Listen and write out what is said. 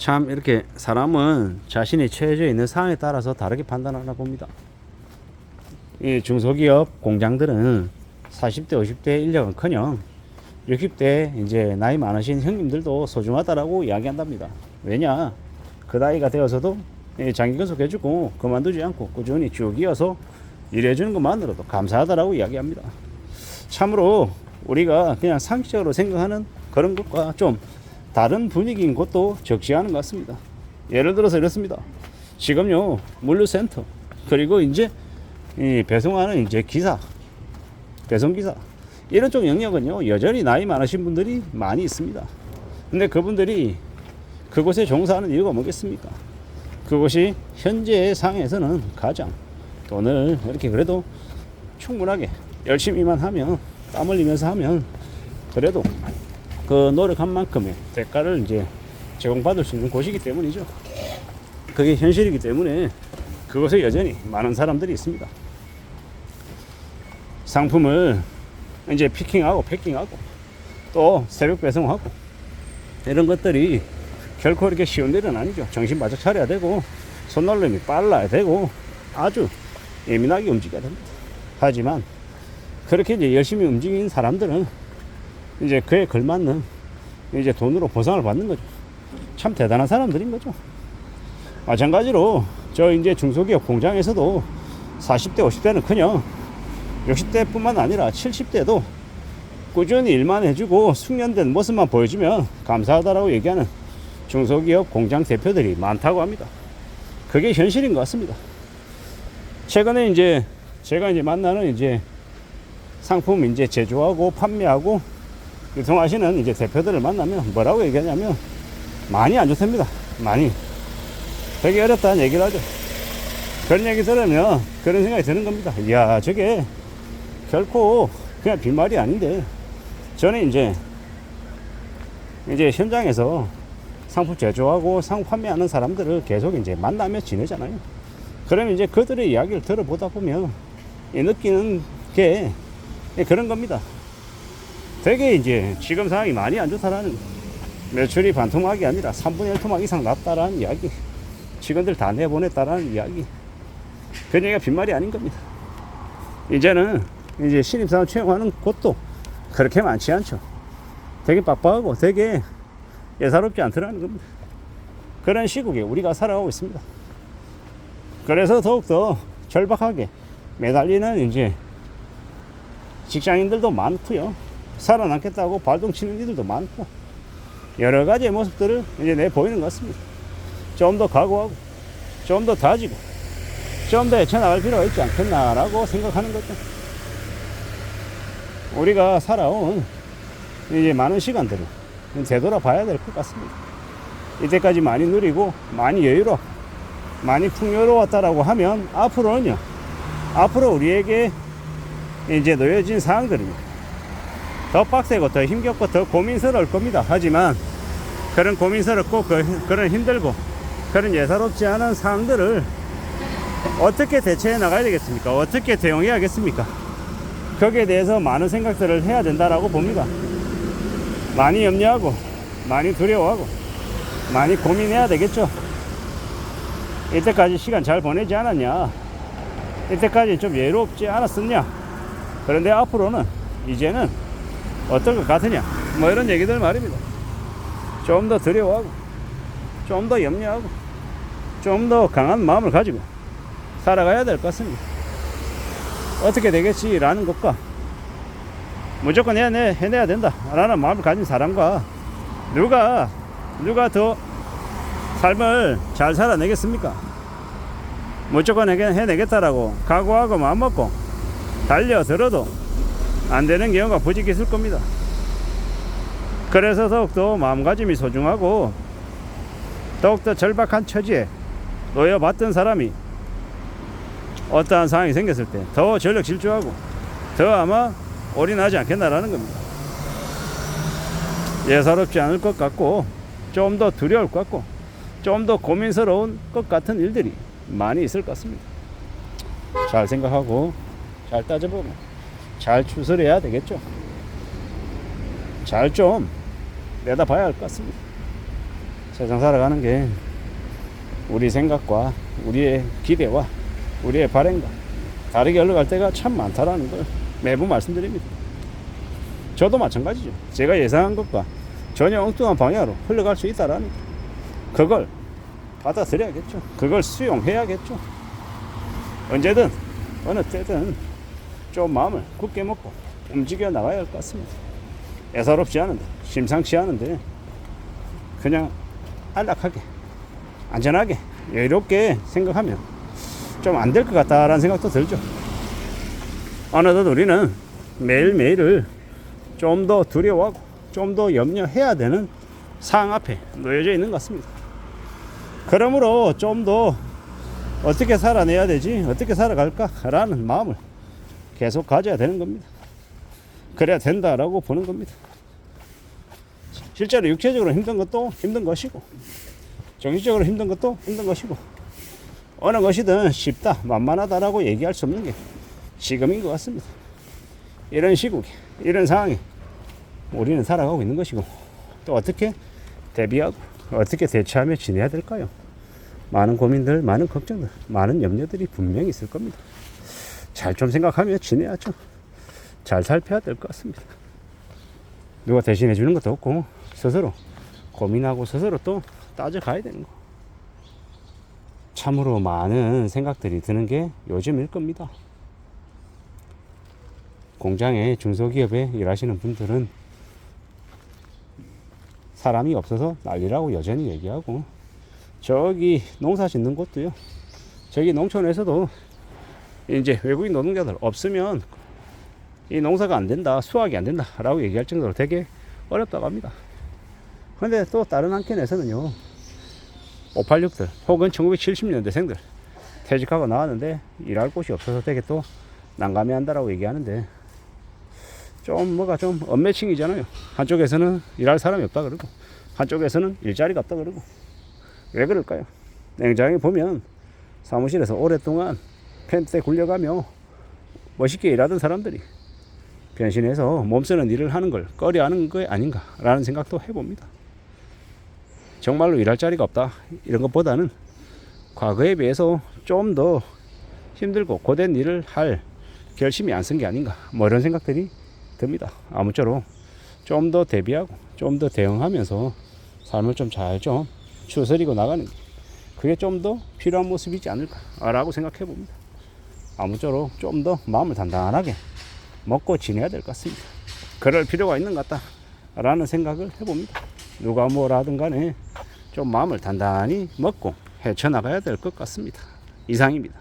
참 이렇게 사람은 자신이 처해져 있는 상황에 따라서 다르게 판단하나 봅니다. 이 중소기업 공장들은 40대 50대 인력은커녕 60대 이제 나이 많으신 형님들도 소중하다라고 이야기한답니다. 왜냐, 그 나이가 되어서도 장기 근속해주고 그만두지 않고 꾸준히 쭉 이어서 일해주는 것만으로도 감사하다라고 이야기합니다. 참으로 우리가 그냥 상식적으로 생각하는 그런 것과 좀 다른 분위기인 것도 적지 않은 것 같습니다. 예를 들어서 이렇습니다. 지금요, 물류센터, 그리고 이제 이 배송하는 이제 기사, 배송기사, 이런 쪽 영역은요, 여전히 나이 많으신 분들이 많이 있습니다. 근데 그분들이 그곳에 종사하는 이유가 뭐겠습니까? 그것이 현재의 상황에서는 가장 돈을 이렇게 그래도 충분하게 열심히만 하면, 땀 흘리면서 하면 그래도 그 노력한 만큼의 대가를 이제 제공받을 수 있는 곳이기 때문이죠. 그게 현실이기 때문에 그곳에 여전히 많은 사람들이 있습니다. 상품을 이제 피킹하고 패킹하고 또 새벽 배송하고 이런 것들이 결코 이렇게 쉬운 일은 아니죠. 정신 바짝 차려야 되고 손놀림이 빨라야 되고 아주 예민하게 움직여야 됩니다. 하지만 그렇게 이제 열심히 움직이는 사람들은 이제 그에 걸맞는 이제 돈으로 보상을 받는 거죠. 참 대단한 사람들인 거죠. 마찬가지로 저 이제 중소기업 공장에서도 40대 50대는 그냥 60대뿐만 아니라 70대도 꾸준히 일만 해주고 숙련된 모습만 보여주면 감사하다라고 얘기하는 중소기업 공장 대표들이 많다고 합니다. 그게 현실인 것 같습니다. 최근에 이제 제가 이제 만나는 이제 상품 이제 제조하고 판매하고 유통하시는 이제 대표들을 만나면 뭐라고 얘기하냐면 많이 안 좋답니다. 많이 되게 어렵다는 얘기를 하죠. 그런 얘기 들으면 그런 생각이 드는 겁니다. 이야, 저게 결코 그냥 빈말이 아닌데, 저는 이제 현장에서 상품 제조하고 상품 판매하는 사람들을 계속 이제 만나며 지내잖아요. 그러면 이제 그들의 이야기를 들어보다 보면 느끼는 게 그런 겁니다. 되게 이제 지금 상황이 많이 안 좋다라는, 매출이 반토막이 아니라 3분의 1토막 이상 났다라는 이야기, 직원들 다 내보냈다라는 이야기, 그 얘기가 빈말이 아닌 겁니다. 이제는 이제 신입사원 채용하는 곳도 그렇게 많지 않죠. 되게 빡빡하고 되게 예사롭지 않더라는 겁니다. 그런 시국에 우리가 살아가고 있습니다. 그래서 더욱더 절박하게 매달리는 이제 직장인들도 많고요. 살아남겠다고 발동치는 이들도 많고, 여러 가지의 모습들을 이제 내보이는 것 같습니다. 좀 더 각오하고, 좀 더 다지고, 좀 더 헤쳐나갈 필요가 있지 않겠나라고 생각하는 거죠. 우리가 살아온 이제 많은 시간들을 되돌아봐야 될 것 같습니다. 이때까지 많이 누리고, 많이 여유롭고, 많이 풍요로웠다라고 하면 앞으로는요, 앞으로 우리에게 이제 놓여진 사항들은요, 더 빡세고 더 힘겹고 더 고민스러울 겁니다. 하지만 그런 고민스럽고 그런 힘들고 그런 예사롭지 않은 상황들을 어떻게 대처해 나가야 되겠습니까? 어떻게 대응해야겠습니까? 거기에 대해서 많은 생각들을 해야 된다라고 봅니다. 많이 염려하고 많이 두려워하고 많이 고민해야 되겠죠. 이때까지 시간 잘 보내지 않았냐? 이때까지 좀 여유롭지 않았었냐? 그런데 앞으로는 이제는 어떨 것 같으냐, 뭐 이런 얘기들 말입니다. 좀 더 두려워하고 좀 더 염려하고 좀 더 강한 마음을 가지고 살아가야 될 것 같습니다. 어떻게 되겠지라는 것과 무조건 해내야 된다 라는 마음을 가진 사람과 누가 더 삶을 잘 살아내겠습니까? 무조건 해내겠다라고 각오하고 마음먹고 달려들어도 안 되는 경우가 부직 있을 겁니다. 그래서 더욱더 마음가짐이 소중하고 더욱더 절박한 처지에 놓여봤던 사람이 어떠한 상황이 생겼을 때 더 전력 질주하고 더 아마 올인하지 않겠나라는 겁니다. 예사롭지 않을 것 같고 좀 더 두려울 것 같고 좀 더 고민스러운 것 같은 일들이 많이 있을 것 같습니다. 잘 생각하고 잘 따져보면 잘 추스려야 되겠죠. 잘 좀 내다봐야 할 것 같습니다. 세상 살아가는 게 우리 생각과 우리의 기대와 우리의 바램과 다르게 흘러갈 때가 참 많다라는 걸 매번 말씀드립니다. 저도 마찬가지죠. 제가 예상한 것과 전혀 엉뚱한 방향으로 흘러갈 수 있다라는 거. 그걸 받아들여야겠죠. 그걸 수용해야겠죠. 언제든 어느 때든 좀 마음을 굳게 먹고 움직여 나가야 할 것 같습니다. 애사롭지 않은데 심상치 않은데 그냥 안락하게 안전하게 여유롭게 생각하면 좀 안 될 것 같다라는 생각도 들죠. 어느덧 우리는 매일매일을 좀 더 두려워하고 좀 더 염려해야 되는 상황 앞에 놓여져 있는 것 같습니다. 그러므로 좀 더 어떻게 살아내야 되지, 어떻게 살아갈까 라는 마음을 계속 가져야 되는 겁니다. 그래야 된다라고 보는 겁니다. 실제로 육체적으로 힘든 것도 힘든 것이고 정신적으로 힘든 것도 힘든 것이고 어느 것이든 쉽다 만만하다라고 얘기할 수 없는 게 지금인 것 같습니다. 이런 시국에 이런 상황에 우리는 살아가고 있는 것이고 또 어떻게 대비하고 어떻게 대처하며 지내야 될까요? 많은 고민들, 많은 걱정들, 많은 염려들이 분명히 있을 겁니다. 잘 좀 생각하며 지내야죠. 잘 살펴야 될 것 같습니다. 누가 대신해 주는 것도 없고 스스로 고민하고 스스로 또 따져가야 되는 거. 참으로 많은 생각들이 드는 게 요즘일 겁니다. 공장에 중소기업에 일하시는 분들은 사람이 없어서 난리라고 여전히 얘기하고 저기 농사 짓는 곳도요. 저기 농촌에서도 이제 외국인 노동자들 없으면 이 농사가 안 된다, 수확이 안 된다 라고 얘기할 정도로 되게 어렵다고 합니다. 근데 또 다른 한켠에서는요 586들 혹은 1970년대생들 퇴직하고 나왔는데 일할 곳이 없어서 되게 또 난감해 한다라고 얘기하는데 좀 뭐가 좀 언매칭이잖아요. 한쪽에서는 일할 사람이 없다 그러고 한쪽에서는 일자리가 없다 그러고 왜 그럴까요? 냉정하게 보면 사무실에서 오랫동안 펜트에 굴려가며 멋있게 일하던 사람들이 변신해서 몸쓰는 일을 하는 걸 꺼려하는 거 아닌가 라는 생각도 해봅니다. 정말로 일할 자리가 없다 이런 것보다는 과거에 비해서 좀 더 힘들고 고된 일을 할 결심이 안 쓴 게 아닌가 뭐 이런 생각들이 듭니다. 아무쪼록 좀 더 대비하고 좀 더 대응하면서 삶을 좀 잘 좀 추스리고 나가는 게 그게 좀 더 필요한 모습이지 않을까라고 생각해 봅니다. 아무쪼록 좀 더 마음을 단단하게 먹고 지내야 될 것 같습니다. 그럴 필요가 있는 것 같다라는 생각을 해봅니다. 누가 뭐라 하든 간에 좀 마음을 단단히 먹고 헤쳐나가야 될 것 같습니다. 이상입니다.